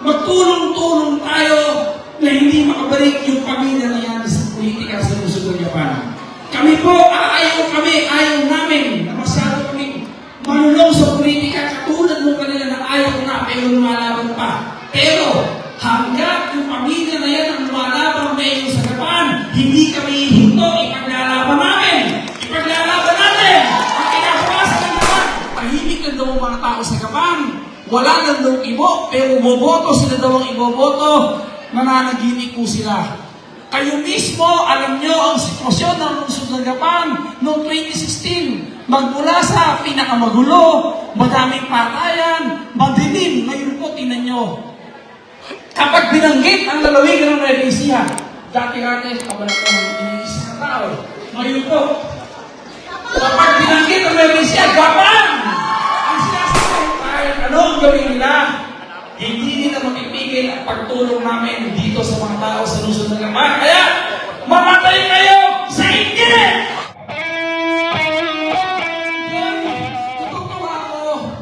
Magtulong-tulong tayo na hindi makabalik yung pamilya na yan sa politika sa Luzon ng Japan. Kami po, ayaw namin na masyado kami manulong sa politika katulad mo kanila na ayaw na pero lumalaban pa. Pero hanggat yung pamilya na yan ang lumalaban ngayon sa Japan, hindi kami hinto, ipaglalaban natin. Ipaglalaban natin! Ang kinakawasan ng Japan, tahimik na daw ang mga tao sa Japan. Wala lang daw ibo, pero boboto sila daw ang iboboto, mananaginip po sila. Kayo mismo, alam nyo ang sitwasyon ng lungsod ng Japan noong 2016. Magmula sa pinakamagulo, madaming patayan, madilim. Ngayon po, tinan nyo. Kapag binanggit ang lalawigan ng Malaysia, dati-dati, kabala ko ng iniisip ng tao. Ngayon po, kapag binanggit ang Malaysia, Japan! Ang sinasabi tayo, ano ang gawin nila? Hindi nila mapipigil ang pagtulong namin dito sa mga tao sa lungsod ng Japan. Kaya, mamatay kayo sa inggit! Natutuwa ako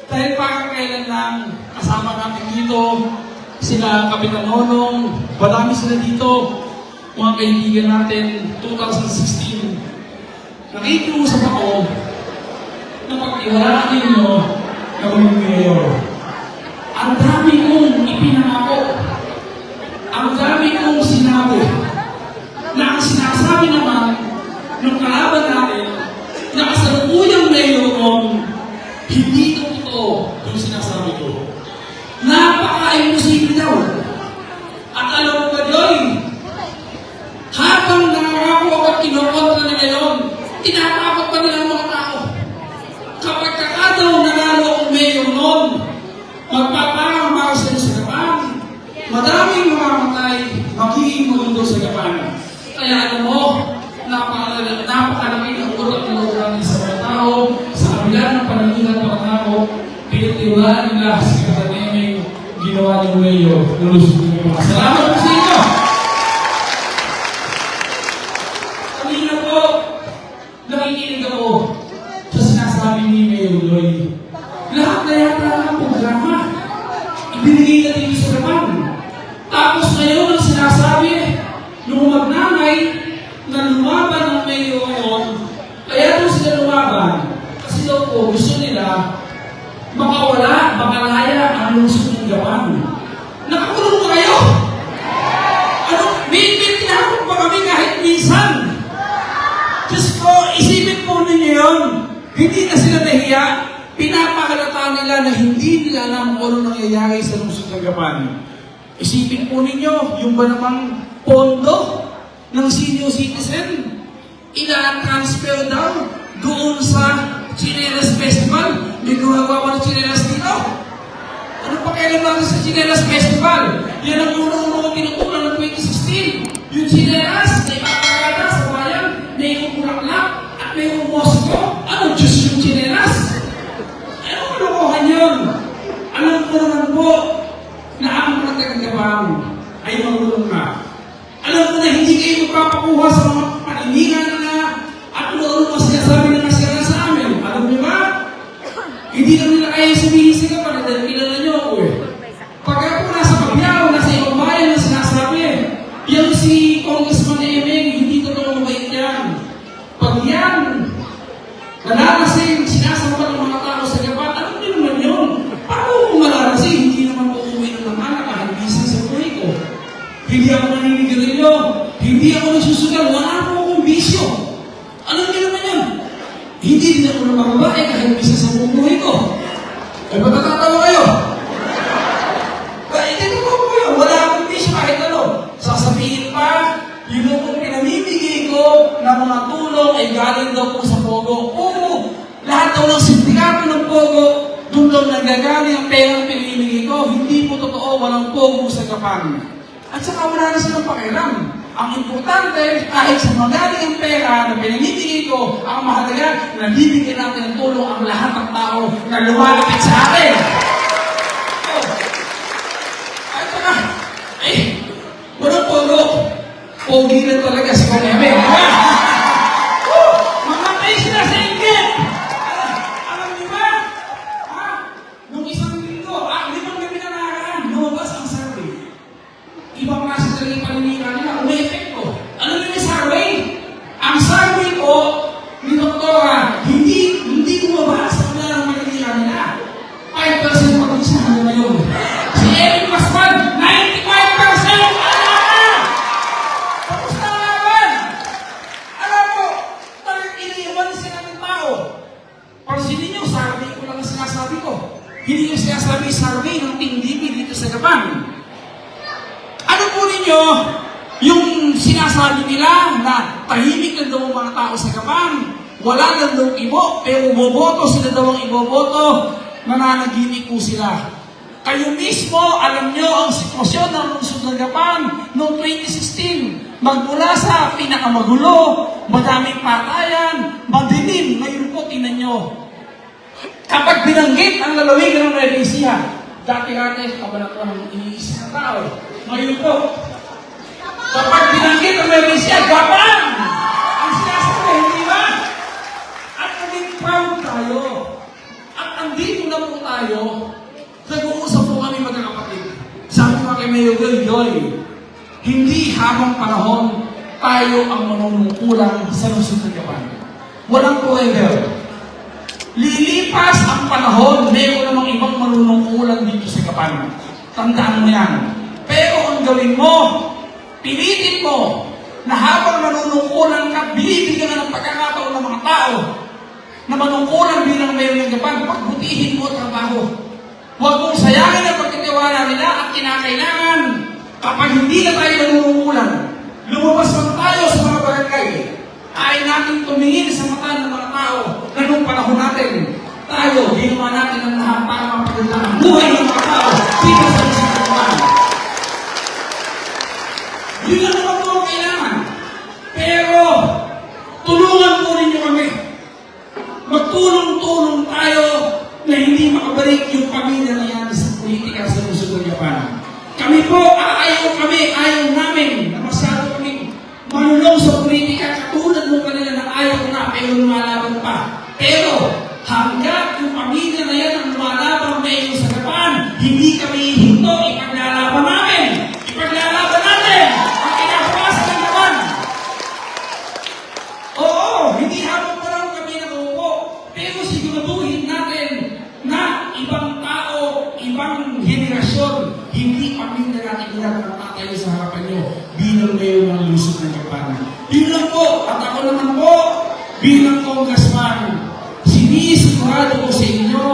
dahil pakakailan lang kasama natin dito sila Kapitan Nonong, marami sila dito, mga kaibigan natin, 2016. Nakikiusap ako na pag-iwalaan ninyo na maging mayor. Ang dami kong ipinangako, ang dami kong sinabi, na ang sinasabi naman ng kalaban natin na kasalukuyang mayor kong hindi ito totoo yung sinasabi ko. Napaka-imposible daw. At alam mo ba, Joy, habang nangangako ako at kinukontra nila yun, tinatakot pa nila ang mga tao. Kapag kakadaw nanalo ang mayor noon, magpaparang sila sa Japan, madaming mamamatay, magiging mundo sa Japan. Kaya alam mo, napakalaki ang ulat ng ulan sa mga tao, sa kabila ng panalihan ng mga tao, pinitiwalaan nila sa kataniming ginawa ng mayor. Salamat po sa inyo! Kanina po, nakikinig ako sa sinasabi ni Mayor Lloyd. Lahat na yata ang programa, ibinigay na dito sa Japan. Tapos ngayon ang sinasabi, nung magnanay na lumaban ng mayor ngayon, kaya doon sila lumaban. Kasi daw po, gusto nila makawala, makalaya ang lungsod ng Japan. Nakakulong ba kayo? Ano? May tinakot ba kami kahit minsan? Diyos ko, isipin po ninyo yun. Hindi na sila nahiya. Pinapakalata nila na hindi nila alam kung ano nangyayari sa lungsod ng Japan. Isipin po ninyo, yung ba namang pondo ng senior citizen, ina-transfer daw doon sa Chinelas Festival. May gumagawa ng Chinelas dito. Ano pa kailan natin sa Chinelas Festival? Yan ang unang-unang tinutunan ng 2016. Yung Chinelas na ipapagada sa bayan, may kumulaklak at may umumosko. Ano Diyos yung Chinelas? Ano kalokohan yun? Alam ko naman po na ang mga taga-Japan ay marunong na. Alam ko na hindi kayo magpapakuha sa mga paniningan nila at ano sinasabi na nasira sa amin. Alam niyo ba? Hindi na nila kaya sabihin sa Japan dahil kilala niyo ako eh. Pag ako nasa Pagyaw, nasa ibang bayan na sinasabi yan si Congressman Emeng, hindi totoo mabait yan. Pag yan, nalalasing, sinasampal ng mga tao sa Japan, alam niyo naman yun. Paano kung malalasing, hindi naman uuwi ng naman nakahalisan sa buhay ko. Hindi ako naninigarilyo, hindi ako nagsusugal, wala po akong bisyo. Alam niyo naman yun. Hindi din ako ng mga babae kahit bisa sa buhay ko. Ay ba natatawa kayo? Hindi ko po yun. Wala akong bisyo kahit ano. Sasabihin pa, yun ang pinamimigay ko na mga tulong ay galing daw po sa Pogo. Oo, lahat daw ng sindikato ng Pogo, doon daw nagagaling ang pera na pinamimigay ko. Hindi po totoo, walang Pogo sa Japan. At saka wala na silang pakialam. Ang importante, kahit sa magaling ang pera na pinamimigay ko, ang mahalaga, nabibigyan natin ng tulong ang lahat ng tao na lumalapit sa atin. At saka, walang Pogo. Pogi na talaga si Kaneme. Mamatay sila sa inggit! Alam niyo ba? Nung isang linggo, 5 gabi na nakaraan, lumabas Hindi yung sinasabi-survey ng TeamDB dito sa Japan. Ano po ninyo yung sinasabi nila na tahimik lang daw ang mga tao sa Japan, wala lang daw ibo, pero boboto sila daw ang iboboto, nananaginip po sila. Kayo mismo, alam nyo ang sitwasyon ng lungsod ng Japan noong 2016. Magmula sa pinakamagulo, madaming patayan, madilim, ngayon po, tinan nyo. Kapag binanggit ang lalawigan ng Nueva dati-dati, kabalak ng iniisip ng tao. Ngayon po, kapag binanggit ang Nueva Japan! Ang sinasabi, hindi ba? At naging proud tayo. At andito na po tayo, nag-uusap po kami magkakapatid. Sabi ko kay Mayor Joy, hindi habang panahon tayo ang manunungkulan sa lungsod ng Japan. Walang forever. Lilipas ang panahon, mayroon namang ibang manunungkulan dito sa Japan. Tandaan mo yan. Pero ang gawin mo, pilitin mo na habang manunungkulan ka, binibigyan ka ng pagkakataon ng mga tao na manungkulan bilang mayor ng Japan, pagbutihin mo ang trabaho. Huwag mong sayangin ang pagkatiwala nila at kinakailangan kapag hindi na tayo manunungkulan, lumabas man tayo sa mga barangay, ay natin tumingin sa mata ng mga tao na noong panahon natin, tayo, ginawa natin ang lahat para mapagandang ang buhay ng mga tao dito sa Japan. Yun lang naman po ang kailangan. Pero, tulungan po ninyo kami. Magtulong-tulong tayo na hindi makabalik yung pamilya na yan sa politika sa lungsod ng Japan. Kami po, ayaw namin na masyado kami manulong sa politika katulad mo kanila na ayaw na pero lumalaban pa. Pero, hanggat yung pamilya na yan ang lumalaban ngayon sa Japan, hindi kami hinto, ipaglalaban namin! Ipaglalaban natin! Ang kinakawasan ng Japan! Oo, hindi habang pa lang kami nakaupo, pero siguraduhin natin na ibang tao, ibang henerasyon, hindi pamilya natin ilang natatayo sa harapan nyo bilang ngayon ng lungsod ng Japan. Yun lang po, at ako naman po, bilang congressman, sinisigurado ko sa inyo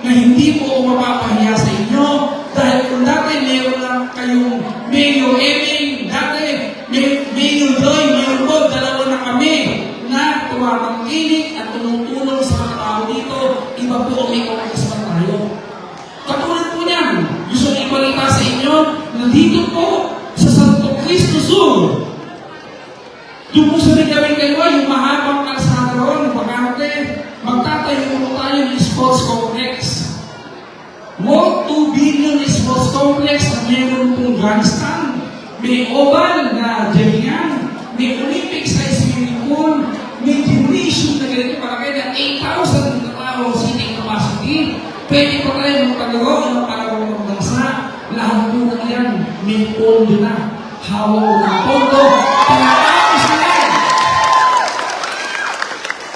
na hindi po mapapahiya sa inyo dahil kung dati meron lang kayong Mayor Eming, dati Mayor Joy, ngayon po, dalawa na kami na tumatangkilik at tumutulong sa mga tao dito, iba po ang may congressman tayo. Katulad po niyan, gusto ko ibalita sa inyo, nandito po sa Santo Cristo Sur, yung po sa Rigawin Kaliwa, yung mahabang kalsada ron, yung bakante, magtatayo po tayo ng sports complex. Worth 2 billion sports complex na meron pong grandstand, may oval na jaringan, may Olympic size swimming pool, may gymnasium na ganito para kayo na 8,000 na tao seating capacity. Pwede pa tayo magpalaro ng palaro ng bansa. Lahat po na yan, may pondo na. Hawak ng pondo. Tinatapos na yan.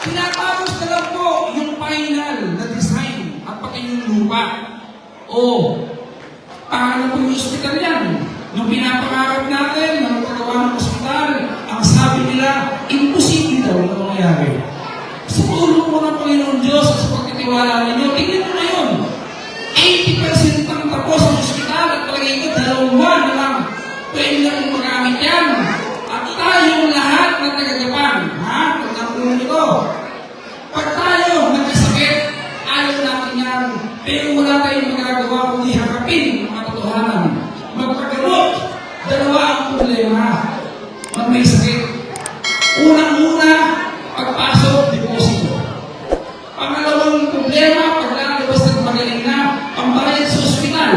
Tinatapos na lang po yung final na design at pati yung lupa. Paano po yung hospital yan? Nung pinapangarap natin, nung paggawa ng hospital, ang sabi nila, imposible daw na mangyari. Sa tulong mo ng Panginoon Diyos at sa pagtitiwala ninyo, tingnan mo ngayon, 80% ang tapos ang hospital at palagay ko, 2 buwan na lang, pwede na kong magamit yan. At tayong lahat na taga-Japan, pagkakulong nito, pag tayo nagkasakit, ayaw natin yan, pero wala tayong magagawa kundi harapin ang katotohanan. Magpagkalot, 2 ang problema. Pag may sakit, unang-una, pagpasok, deposito. Pangalawang problema, paglalabas ng magaling na, pambayad sa ospital.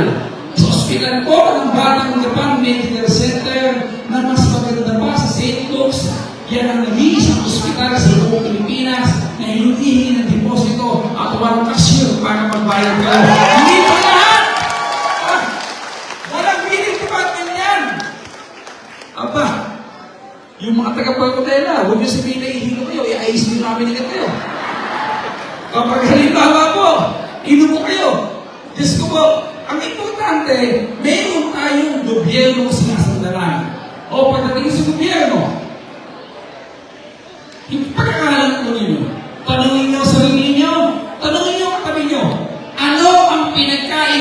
Sa ospital po, ng Batang Japan Medical Center na mas maganda pa sa St. Luke's, yan ang nag-iisang ospital sa buong Pilipinas na hindi ng deposito at walang cashier para magbayad ka. Hindi pa lahat! Walang billing department yan! Aba, yung mga taga-Pagkotela, huwag nyo sabihin na ihilo kayo, i-ayos nyo namin agad kayo. Kapag halimbawa po, inubo kayo. Diyos ko po, ang importante, meron tayong gobyerno sinasandalan. O pagdating sa gobyerno, yung pagkakalan ko ninyo, tanongin nyo sa sarili nyo, tanongin nyo ang katabi nyo, ano ang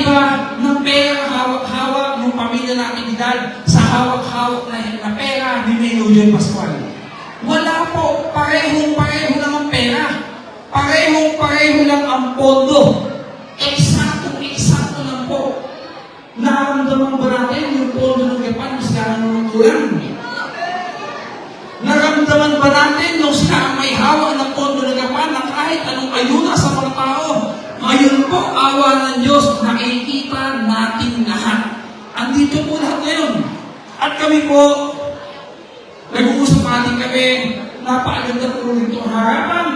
iba ng pera hawak-hawak ng pamilya na aktibidad sa hawak-hawak na pera ni Mayor Joy Pascual. Wala po, parehong-pareho lang ang pera. Parehong-pareho lang ang pondo. Eksakto lang po. Naramdaman ba natin yung pondo ng Japan mas gano'n ng kulang? Naramdaman ba natin nung sila may hawak ng pondo ng Japan na kahit anong ayuda sa mga tao? Ngayon po, awa ng Diyos, nakikita natin lahat. Andito po lahat ngayon. At kami po, nag-uusap natin kami, napakaganda po rin itong harapan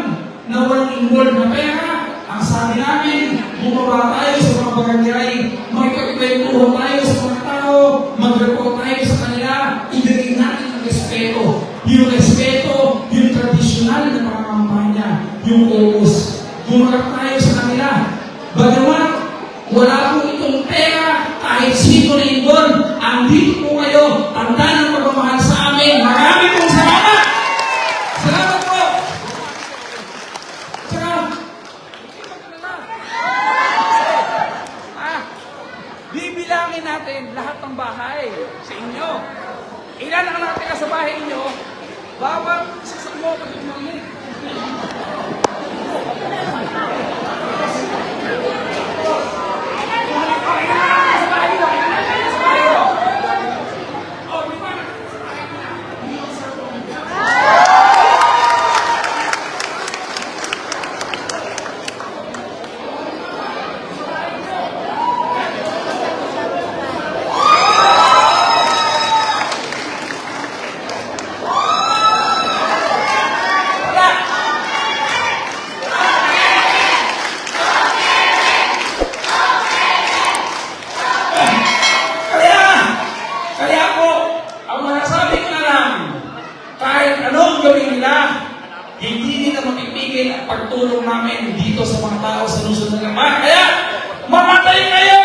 na walang involved na pera. Ang sabi namin, bumaba tayo sa mga barangay, magkakwentuhan tayo sa mga tao, mag-report tayo sa kanila, ibigay natin ang respeto. Yung respeto, yung tradisyonal na pangkampanya, yung focus. Bumarap tayo sa kanila. Bagamat, wala po itong pera, kahit sino na involved, andito po kayo, tanda ng pagmamahal sa amin. Marami pong salamat! Salamat po! Salamat! Bibilangin natin lahat ng bahay sa inyo. Ilan ang natin sa bahay inyo? Bawang isa mo kasi umalit. Hindi nila mapipigil ang pagtulong namin dito sa mga tao sa Luzon na naman. Kaya, mamatay kayo!